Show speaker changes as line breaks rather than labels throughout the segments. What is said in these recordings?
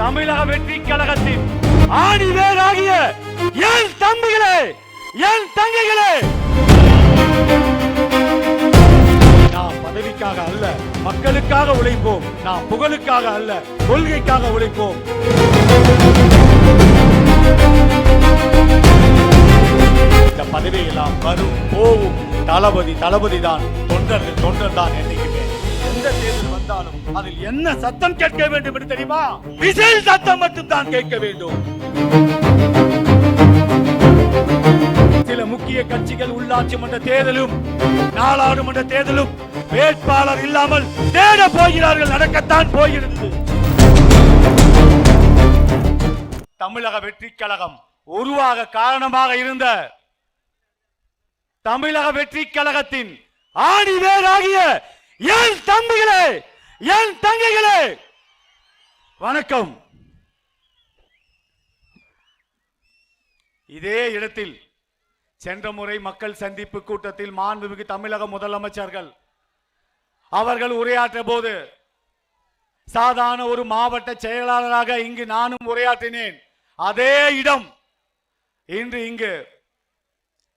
தமிழக வெற்றி கழகத்தின் ஆணிவேராகிய என் தம்பிகளே, என் தங்கைகளே, நாம் பதவிக்காக அல்ல, மக்களுக்காக உழைப்போம். நாம் புகழுக்காக அல்ல, கொள்கைக்காக உழைப்போம். இந்த பதவியெல்லாம் வரும் போகும். தளபதி தான், தொண்டர் தான். என்னைக்குமே எந்த தேர்தல் வந்தாலும் அதில் என்ன சத்தம் கேட்க வேண்டும் என்று தெரியுமா? விசில் சத்தம் மட்டும் தான் கேட்க வேண்டும். சில முக்கிய கட்சிகள் உள்ளாட்சி மன்ற தேர்தலும் நாடாளுமன்ற தேர்தலும் வேட்பாளர் இல்லாமல் தேட போகிறார்கள், நடக்கத்தான் போகிறது. தமிழக வெற்றி கழகம் உருவாக காரணமாக இருந்த தமிழக வெற்றி கழகத்தின் ஆணிவேராகிய என் தம்பிகளே, என் தங்கைகளே, வணக்கம். இதே இடத்தில் சென்ற முறை மக்கள் சந்திப்பு கூட்டத்தில் மாண்புமிகு தமிழக முதலமைச்சர்கள் அவர்கள் உரையாற்ற போது சாதாரண ஒரு மாவட்ட செயலாளராக இங்கு நானும் உரையாற்றினேன். அதே இடம் இன்று இங்கு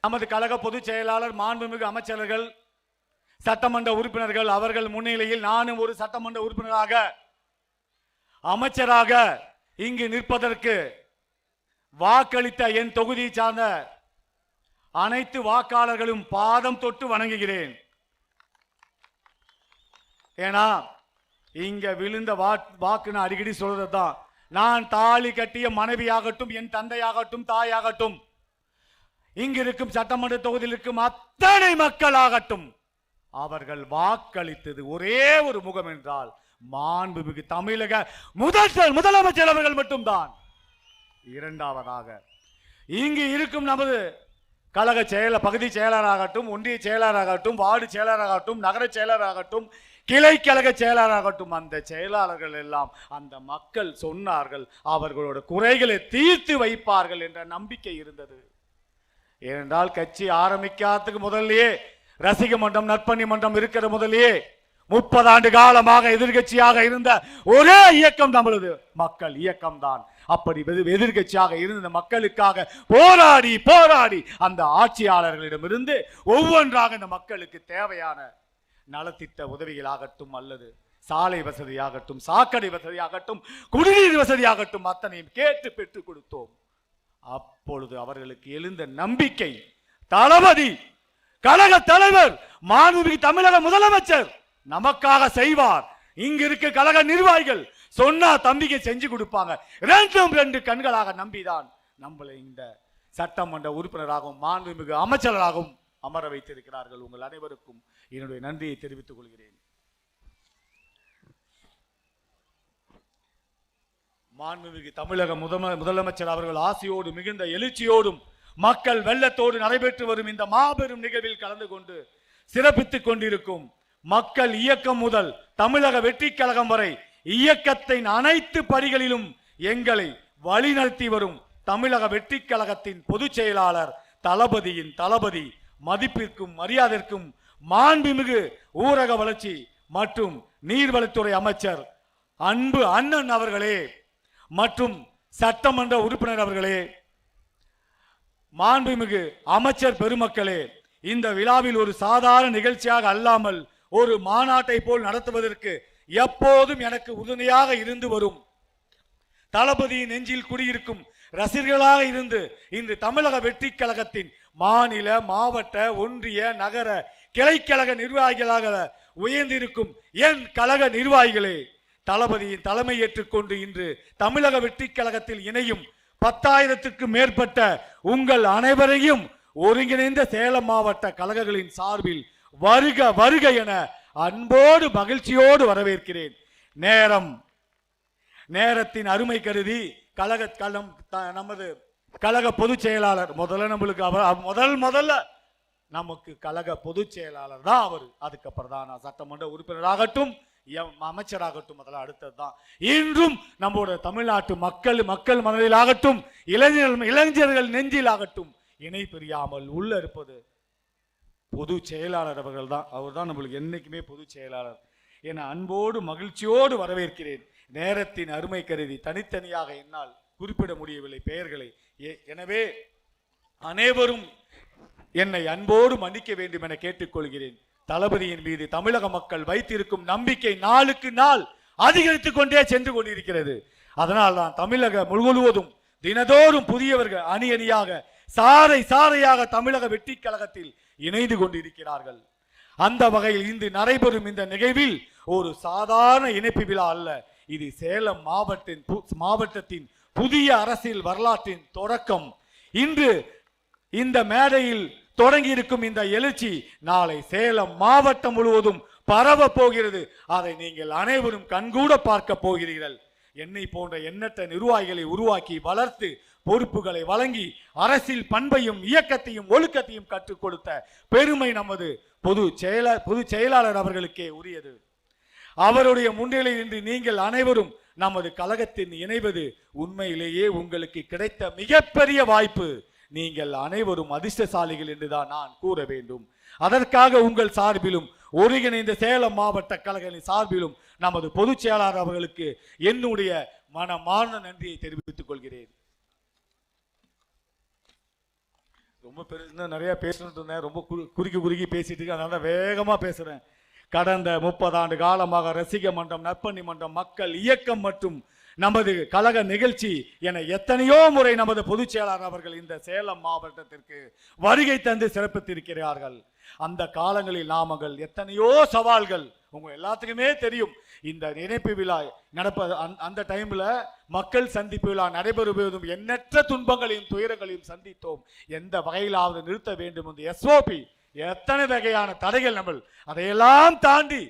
நமது கழக பொதுச் செயலாளர், மாண்புமிகு அமைச்சர்கள், சட்டமன்ற உறுப்பினர்கள் அவர்கள் முன்னிலையில் நானும் ஒரு சட்டமன்ற உறுப்பினராக, அமைச்சராக இங்கு நிற்பதற்கு வாக்களித்த என் தொகுதியை சார்ந்த அனைத்து வாக்காளர்களும் பாதம் தொட்டு வணங்குகிறேன். ஏன்னா இங்க விழுந்த வாக்குன்னு அடிக்கடி சொல்றதுதான். நான் தாலி கட்டிய மனைவியாகட்டும், என் தந்தையாகட்டும், தாயாகட்டும், இங்கு இருக்கும் சட்டமன்ற தொகுதியில் இருக்கும் அத்தனை மக்களாகட்டும், அவர்கள் வாக்களித்தது ஒரே ஒரு முகம் என்றால் மாண்புமிகு தமிழக முதலமைச்சர் அவர்கள் மட்டும்தான். இரண்டாவதாக இங்கு இருக்கும் நமது கழக பகுதி செயலராகட்டும், ஒன்றிய செயலராகட்டும், வார்டு செயலராகட்டும், நகர செயலராகட்டும், கிளை கழக செயலாளராகட்டும், அந்த செயலாளர்கள் எல்லாம் அந்த மக்கள் சொன்னார்கள் அவர்களோட குறைகளை தீர்த்து வைப்பார்கள் என்ற நம்பிக்கை இருந்தது. ஏனென்றால் கட்சி ஆரம்பிக்காததுக்கு முதல்லயே, ரசிக மன்றம், நற்பணி மன்றம் இருக்கிற முதலே 30 ஆண்டு காலமாக எதிர்கட்சியாக இருந்த ஒரே இயக்கம் நம்மளது மக்கள் இயக்கம் தான். அப்படி எதிர்கட்சியாக இருந்த மக்களுக்காக போராடி போராடி அந்த ஆட்சியாளர்களிடமிருந்து ஒவ்வொன்றாக இந்த மக்களுக்கு தேவையான நலத்திட்ட உதவிகளாகட்டும், அல்லது சாலை வசதியாகட்டும், சாக்கடை வசதியாகட்டும், குடிநீர் வசதியாகட்டும், அத்தனையும் கேட்டு பெற்றுக் கொடுத்தோம். அப்பொழுது அவர்களுக்கு எழுந்த நம்பிக்கை, தளபதி, கழக தலைவர், மாண்புமிகு தமிழக முதலமைச்சர் நமக்காக செய்வார். இங்க இருக்க கழக நிர்வாகிகள் சொன்னா தம்பிக்கு செஞ்சு கொடுப்பாங்க. ரெண்டு கண்களாக நம்பிதான் நம்மளை இந்த சட்டமன்ற உறுப்பினராகவும் மாண்புமிகு அமைச்சராகவும் அமர வைத்திருக்கிறார்கள். உங்கள் அனைவருக்கும் என்னுடைய நன்றியை தெரிவித்துக் கொள்கிறேன். மாண்புமிகு தமிழக முதலமைச்சர் அவர்கள் ஆசையோடு மிகுந்த எழுச்சியோடும் மக்கள் வெள்ளத்தோடு நடைபெற்று வரும் இந்த மாபெரும் நிகழ்வில் கலந்து கொண்டு சிறப்பித்துக் கொண்டிருக்கும் மக்கள் இயக்கம் முதல் தமிழக வெற்றி கழகம் வரை இயக்கத்தின் அனைத்து படிகளிலும் எங்களை வழிநடத்தி வரும் தமிழக வெற்றி கழகத்தின் பொதுச் செயலாளர் தளபதியின் தளபதி, மதிப்பிற்கும் மரியாதைக்கும் மாண்புமிகு ஊரக வளர்ச்சி மற்றும் நீர்வளத்துறை அமைச்சர் அன்பு அண்ணன் அவர்களே, மற்றும் சட்டமன்ற உறுப்பினர் அவர்களே, மாண்புமிகு அமைச்சர் பெருமக்களே, இந்த விழாவில் ஒரு சாதாரண நிகழ்ச்சியாக அல்லாமல் ஒரு மாநாட்டை போல் நடத்துவதற்கு எப்போதும் எனக்கு உறுதுணையாக இருந்து வரும் தளபதியின் நெஞ்சில் குடியிருக்கும் ரசிகர்களாக இருந்து இன்று தமிழக வெற்றி கழகத்தின் மாநில, மாவட்ட, ஒன்றிய, நகர, கிளைக்கழக நிர்வாகிகளாக உயர்ந்திருக்கும் என் கழக நிர்வாகிகளே, தளபதியின் தலைமை ஏற்றுக்கொண்டு இன்று தமிழக வெற்றி கழகத்தில் இணையும் 10,000க்கும் மேற்பட்ட உங்கள் அனைவரையும் ஒருங்கிணைந்த சேலம் மாவட்ட கழகங்களின் சார்பில் வருக வருக என அன்போடு மகிழ்ச்சியோடு வரவேற்கிறேன். நேரத்தின் அருமை கருதி நமது கழக பொதுச் செயலாளர் முதல்ல நமக்கு கழக பொதுச் செயலாளர் தான் அவர். அதுக்கப்புறம் தான் நான் சட்டமன்ற உறுப்பினராகட்டும், அமைச்சராகட்டும், அதெல்லாம் அடுத்ததுதான். இன்றும் நம்முடைய தமிழ்நாட்டு மக்கள் மனதிலாகட்டும், இளைஞர்கள் நெஞ்சிலாகட்டும் இணை பிரியாமல் உள்ள இருப்பது பொதுச் செயலாளர் அவர்கள் தான். அவர் தான் நம்மளுக்கு என்னைக்குமே பொதுச் செயலாளர் என அன்போடு மகிழ்ச்சியோடு வரவேற்கிறேன். நேரத்தின் அருமை கருதி தனித்தனியாக என்னால் குறிப்பிட முடியவில்லை பெயர்களை. எனவே அனைவரும் என்னை அன்போடு மன்னிக்க வேண்டும் என கேட்டுக்கொள்கிறேன். தளபதியின் மீது தமிழக மக்கள் வைத்திருக்கும் நம்பிக்கை நாளுக்கு நாள் அதிகரித்துக் கொண்டே சென்று கொண்டிருக்கிறது. அதனால் தான் தமிழக முழுவதும் தினதோறும் புதியவர்கள் அணி அணியாக சாறை சாறையாக தமிழக வெற்றி கழகத்தில் இணைந்து கொண்டிருக்கிறார்கள். அந்த வகையில் இன்று நடைபெறும் இந்த நிகழ்வில் ஒரு சாதாரண இணைப்பு விழா அல்ல, இது சேலம் மாவட்டத்தின் புதிய அரசியல் வரலாற்றின் தொடக்கம். இன்று இந்த மேடையில் தொடங்கி இருக்கும் இந்த எழுச்சி நாளை சேலம் மாவட்டம் முழுவதும் பரவ போகிறது. அதை நீங்கள் அனைவரும் கண்கூட பார்க்க போகிறீர்கள். என்னை போன்ற எண்ணற்ற நிர்வாகிகளை உருவாக்கி வளர்த்து பொறுப்புகளை வழங்கி அரசியல் பண்பையும் இயக்கத்தையும் ஒழுக்கத்தையும் கற்றுக் கொடுத்த பெருமை நமது பொதுச் செயலாளர் அவர்களுக்கே உரியது. அவருடைய முன்னிலையில் இன்று நீங்கள் அனைவரும் நமது கழகத்தில் இணைவது உண்மையிலேயே உங்களுக்கு கிடைத்த மிகப்பெரிய வாய்ப்பு. நீங்கள் அனைவரும் அதிர்ஷ்டசாலிகள் என்றுதான் நான் கூற வேண்டும். அதற்காக உங்கள் சார்பிலும் ஒருங்கிணைந்த சேலம் மாவட்ட கழகத்தின் சார்பிலும் நமது பொதுச் செயலாளர் அவர்களுக்கு என்னுடைய மனமார்ந்த நன்றியை தெரிவித்துக் கொள்கிறேன். ரொம்ப பெருசா நிறைய பேசணும்னு இருந்தேன், ரொம்ப குறுக்கி பேசிட்டு இருக்கேன், அதனால வேகமா பேசுறேன். கடந்த 30 ஆண்டு காலமாக ரசிக மன்றம், நற்பணி மன்றம், மக்கள் இயக்கம் மற்றும் நமது கழக நிகழ்ச்சி என எத்தனையோ முறை நமது பொதுச் செயலாளர் அவர்கள் இந்த சேலம் மாவட்டத்திற்கு வருகை தந்து சிறப்பித்திருக்கிறார்கள். அந்த காலங்களில் நாமங்கள் எத்தனையோ சவால்கள் உங்க எல்லாத்துக்குமே தெரியும். இந்த இணைப்பு விழா நடப்பது அந்த டைம்ல மக்கள் சந்திப்பு விழா நடைபெறுவதும் எண்ணற்ற துன்பங்களையும் துயரங்களையும் சந்தித்தோம். எந்த வகையிலாவது நிறுத்த வேண்டும் என்று எஸ்ஓபி எத்தனை வகையான தடைகள் நம்ம அதையெல்லாம் தாண்டி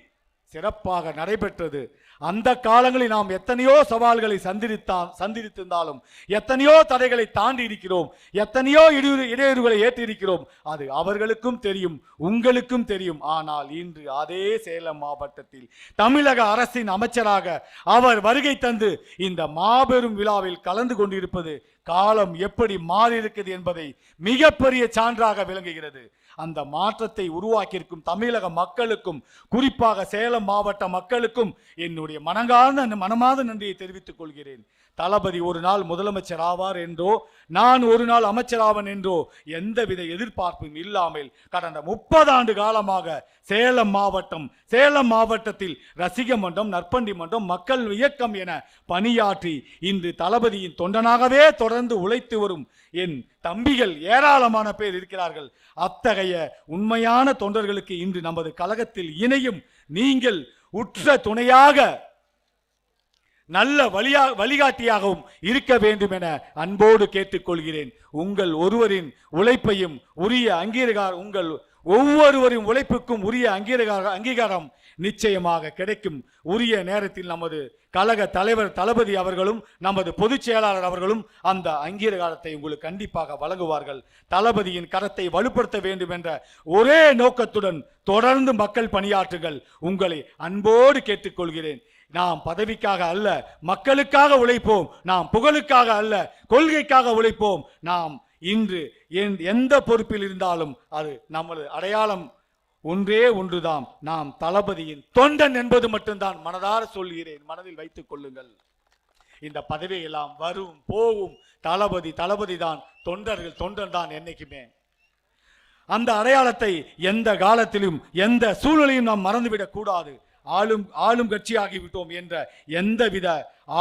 சிறப்பாக நடைபெற்றது. அந்த காலங்களில் நாம் எத்தனையோ சவால்களை சந்தித்திருந்தாலும் எத்தனையோ தடைகளை தாண்டி இருக்கிறோம், எத்தனையோ இடையூறுகளை ஏற்றி இருக்கிறோம். அது அவர்களுக்கும் தெரியும், உங்களுக்கும் தெரியும். ஆனால் இன்று அதே சேலம் மாவட்டத்தில் தமிழக அரசின் அமைச்சராக அவர் வருகை தந்து இந்த மாபெரும் விழாவில் கலந்து கொண்டிருப்பது காலம் எப்படி மாறி இருக்குது என்பதை மிகப்பெரிய சான்றாக விளங்குகிறது. அந்த மாற்றத்தை உருவாக்கியிருக்கும் தமிழக மக்களுக்கும் குறிப்பாக சேலம் மாவட்ட மக்களுக்கும் என்னுடைய மனமார்ந்த நன்றியை தெரிவித்துக் கொள்கிறேன். தளபதி ஒரு நாள் முதலமைச்சர் ஆவார் என்றோ நான் ஒரு நாள் அமைச்சராவன் என்றோ எந்தவித எதிர்பார்ப்பும் இல்லாமல் கடந்த 30 ஆண்டு காலமாக சேலம் மாவட்டத்தில் ரசிக மன்றம், நற்பண்டி மன்றம், மக்கள் இயக்கம் என பணியாற்றி இன்று தளபதியின் தொண்டனாகவே தொடர்ந்து உழைத்து வரும் என் தம்பிகள் ஏராளமான பேர் இருக்கிறார்கள். அத்தகைய உண்மையான தொண்டர்களுக்கு இன்று நமது கழகத்தில் இணையும் நீங்கள் உற்ற துணையாக நல்ல வழிகாட்டியாகவும் இருக்க வேண்டும் என அன்போடு கேட்டுக்கொள்கிறேன். உங்கள் ஒருவரின் உழைப்பையும் உரிய அங்கீகாரம், உங்கள் ஒவ்வொருவரின் உழைப்புக்கும் உரிய அங்கீகாரம் நிச்சயமாக கிடைக்கும். உரிய நேரத்தில் நமது கழக தலைவர் தளபதி அவர்களும் நமது பொதுச் செயலாளர் அவர்களும் அந்த அங்கீகாரத்தை உங்களுக்கு கண்டிப்பாக வழங்குவார்கள். தளபதியின் கரத்தை வலுப்படுத்த வேண்டும் என்ற ஒரே நோக்கத்துடன் தொடர்ந்து மக்கள் பணியாற்றுங்கள். உங்களை அன்போடு கேட்டுக்கொள்கிறேன். நாம் பதவிக்காக அல்ல, மக்களுக்காக உழைப்போம். நாம் புகழுக்காக அல்ல, கொள்கைக்காக உழைப்போம். நாம் இன்று எந்த பொறுப்பில் இருந்தாலும் அது நமது அடையாளம் ஒன்றே ஒன்றுதான், நாம் தளபதியின் தொண்டன் என்பது மட்டும்தான் மனதார சொல்கிறேன். மனதில் வைத்துக் கொள்ளுங்கள். இந்த பதவியெல்லாம் வரும் போகும், தளபதி தான், தொண்டன் தான் என்னைக்குமே. அந்த அடையாளத்தை எந்த காலத்திலும் எந்த சூழ்நிலையும் நாம் மறந்துவிடக் கூடாது. ஆளும் கட்சியாகிவிட்டோம் என்ற எந்தவித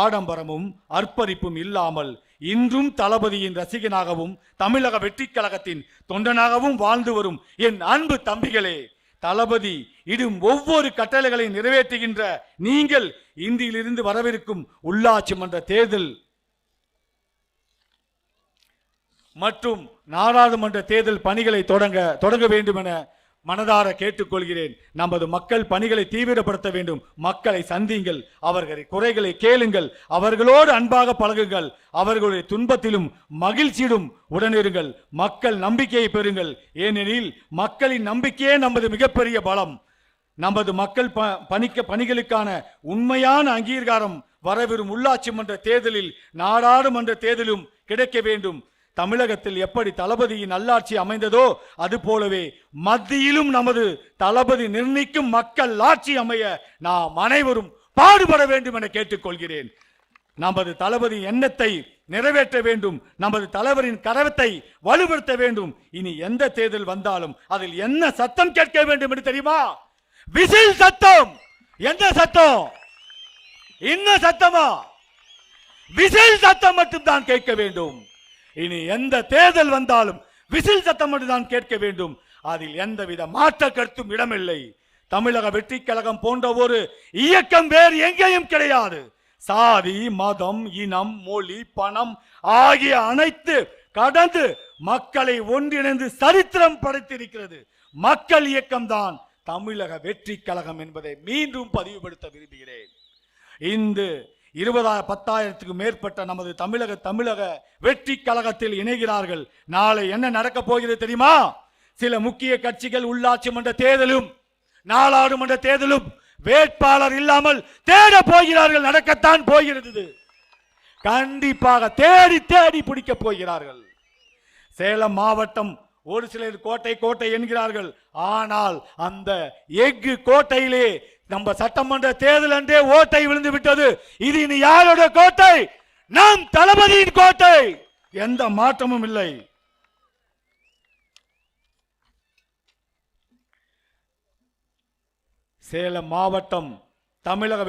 ஆடம்பரமும் அர்ப்பணிப்பும் இல்லாமல் இன்றும் தளபதியின் ரசிகனாகவும் தமிழக வெற்றி கழகத்தின் தொண்டனாகவும் வாழ்ந்து வரும் என் அன்பு தம்பிகளே, தளபதி இடும் ஒவ்வொரு கட்டளைகளை நிறைவேற்றுகின்ற நீங்கள் இன்றிலிருந்து வரவிருக்கும் உள்ளாட்சி மன்ற தேர்தல் மற்றும் நாடாளுமன்ற தேர்தல் பணிகளை தொடங்க வேண்டும் என மனதார கேட்டுக்கொள்கிறேன். நமது மக்கள் பணிகளை தீவிரப்படுத்த வேண்டும். மக்களை சந்தியுங்கள், அவர்களை குறைகளை கேளுங்கள், அவர்களோடு அன்பாக பழகுங்கள், அவர்களுடைய துன்பத்திலும் மகிழ்ச்சியிலும் உடனிருங்கள். மக்கள் நம்பிக்கையை பெறுங்கள். ஏனெனில் மக்களின் நம்பிக்கையே நமது மிகப்பெரிய பலம். நமது மக்கள் பணிகளுக்கான உண்மையான அங்கீகாரம் வரவிருக்கும் உள்ளாட்சி மன்ற தேர்தலில் நாடாளுமன்ற தேர்தலும் கிடைக்க வேண்டும். தமிழகத்தில் எப்படி தளபதியின் நல்லாட்சி அமைந்ததோ அது போலவே மத்தியிலும் நமது தளபதி நிர்ணயிக்கும் மக்கள் ஆட்சி அமைய நாம் அனைவரும் பாடுபட வேண்டும் என கேட்டுக்கொள்கிறேன். நமது தளபதி எண்ணத்தை நிறைவேற்ற வேண்டும், நமது தலைவரின் கரத்தை வலுப்படுத்த வேண்டும். இனி எந்த தேர்தல் வந்தாலும் அதில் என்ன சத்தம் கேட்க வேண்டும் என்று தெரியுமா? விசில் சத்தம். எந்த சத்தம்? என்ன சத்தமா? விசில் சத்தம் மட்டும்தான் கேட்க வேண்டும். இனி எந்த தேர்தல் வந்தாலும் விசில் சத்தம் மட்டும்தான் கேட்க வேண்டும். அதில் எந்தவித மாற்ற கருத்தும் இடமில்லை. தமிழக வெற்றி கழகம் போன்ற ஒரு இயக்கம் வேறு எங்கேயும் கிடையாது. சாதி, மதம், இனம், மொழி, பணம் ஆகிய அனைத்து கடந்து மக்களை ஒன்றிணைந்து சரித்திரம் படைத்திருக்கிறது மக்கள் இயக்கம்தான் தமிழக வெற்றி கழகம் என்பதை மீண்டும் பதிவுபடுத்த விரும்புகிறேன். இந்த 10,000க்கு மேற்பட்ட நமது தமிழக வெற்றி கழகத்தில் இணைகிறார்கள். நாளை என்ன நடக்க போகிறது தெரியுமா? சில முக்கிய கட்சிகள் உள்ளாட்சி மன்ற தேர்தலும் நாடாளுமன்ற தேர்தலும் வேட்பாளர் இல்லாமல் தேட போகிறார்கள். நடக்கத்தான் போகிறது. கண்டிப்பாக தேடி தேடி பிடிக்க போகிறார்கள். சேலம் மாவட்டம் ஒரு சிலர் கோட்டை என்கிறார்கள். ஆனால் அந்த எஃகு கோட்டையிலே நம்ம சட்டமன்ற தேர்தல் அன்றே ஓட்டை விழுந்து விட்டது. இது இனி யாரோட கோட்டை? நம் தளபதியின் கோட்டை. எந்த மாற்றமும் இல்லை. சேலம் மாவட்டம் தமிழக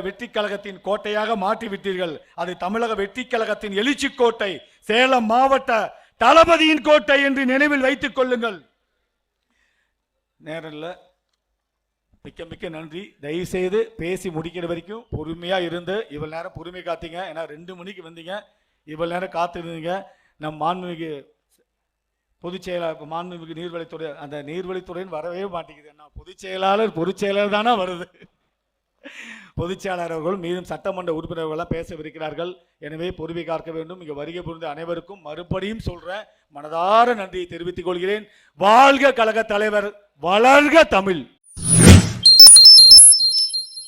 வெற்றி கழகத்தின் கோட்டையாக மாற்றிவிட்டீர்கள். அது தமிழக வெற்றி கழகத்தின் எழுச்சி கோட்டை, சேலம் மாவட்ட தளபதியின் கோட்டை என்று நினைவில் வைத்துக் கொள்ளுங்கள். நேரம் இல்ல, மிக்க மிக்க நன்றி. தயவு செய்து பேசி முடிக்கிற வரைக்கும் பொறுமையா இருந்து இவ்வளவு நேரம் பொறுமை காத்தீங்க. ஏன்னா 2 மணிக்கு வந்தீங்க, இவ்வளவு நேரம் காத்திருந்தீங்க. நம் மாண்புமிகு பொதுச் செயலாளர், மாண்புமிகு நீர்வழித்துறை, அந்த நீர்வழித்துறைன்னு வரவே மாட்டேங்குது. என்ன பொதுச் செயலாளர் தானே வருது. பொதுச் செயலாளர் அவர்கள் மீதும் சட்டமன்ற உறுப்பினர்கள் பேசவிருக்கிறார்கள். எனவே பொறுமை காக்க வேண்டும். இங்கே வருகை புரிந்த அனைவருக்கும் மறுபடியும் சொல்றேன், மனதார நன்றியை தெரிவித்துக் கொள்கிறேன். வாழ்க கழக தலைவர், வளர்க தமிழ்.